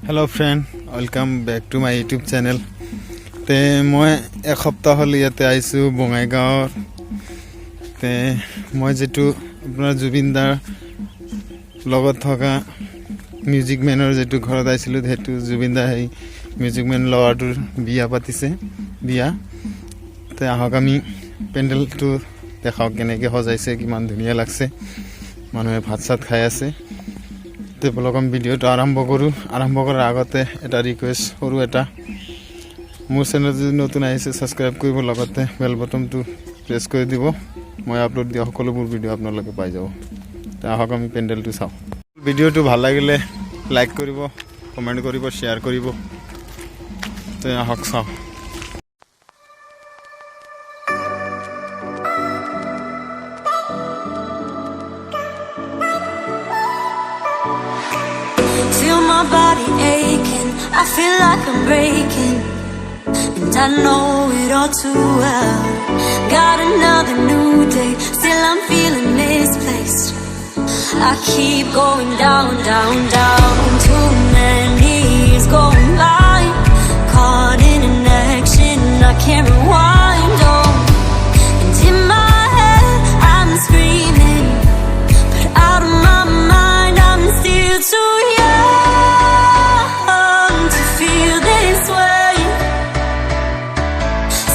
Hello friend, welcome back to my YouTube channel. তে মই এক সপ্তাহ হল ইয়াতে আইছো বঙাইগাঁৱৰ তে মই যেটো আপোনাৰ জুবিনদাৰ লগত থকা মিউজিক মেনৰ যেটো ঘৰত আইছিলো হেতু জুবিনদা হেই মিউজিক মেন লৱাটোৰ বিয়া পাতিছে বিয়া তে আহক আমি পেন্ডেলটো দেখাও কেনেকে সজাইছে কিমান ধুনিয়া লাগছে মানুহে ভাত সাত খাই আছে তে ব্লগম ভিডিওটো আৰম্ভ কৰাৰ আগতে এটা ৰিকুৱেষ্ট কৰো এটা মোৰ চেনেল যদি নতুন আহিছে সাবস্ক্ৰাইব কৰিব লগতে বেল বটনটো প্ৰেছ কৰি দিব মই আপলোড দিয়া সকলোবোৰ ভিডিও আপোনালোকে পাই যাব তে আহক আমি পেন্ডেলটো চাও ভিডিওটো ভাল লাগিলে লাইক কৰিব কমেন্ট কৰিব শেয়াৰ কৰিব তে আহক চাও Feel my body aching, I feel like I'm breaking, and I know it all too well. Got another new day, still I'm feeling misplaced. I keep going down, down, down. Too many years going by, caught in an action I can't rewind. Oh, and in my head I'm screaming, but out of my mind I'm still too young to feel this way.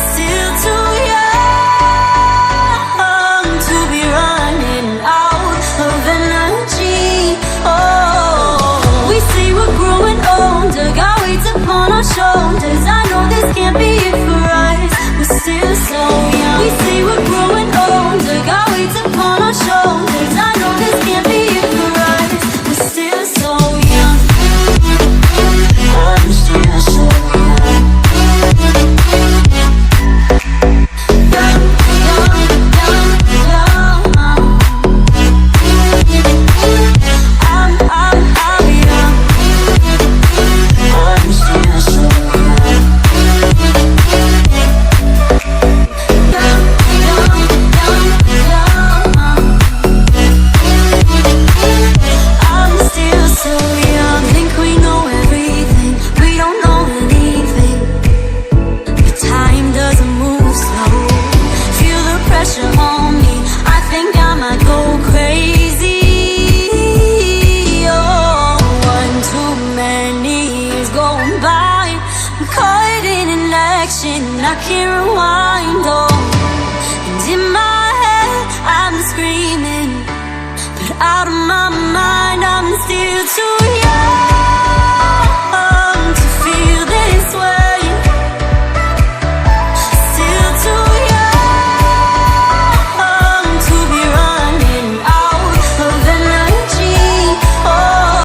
Still too young to be running out of energy. Oh, we say we're growing older, got weights upon our shoulders. I know this can't be it for us, we're still so young. We say we're growing older, got weights upon our shoulders. I know this can't be it for us, we're still so young. I'm still so young. Young, young, young, young. I'm young. I'm still so young. Young, young, young, young. I'm still so young. Think we know everything, we don't know anything. But time doesn't move slow. Feel the pressure on me, I think I might go crazy. Oh, one too many years going by, I'm caught in an action I can't rewind. Oh, and in my head I'm screaming, but out of my mind I'm still too young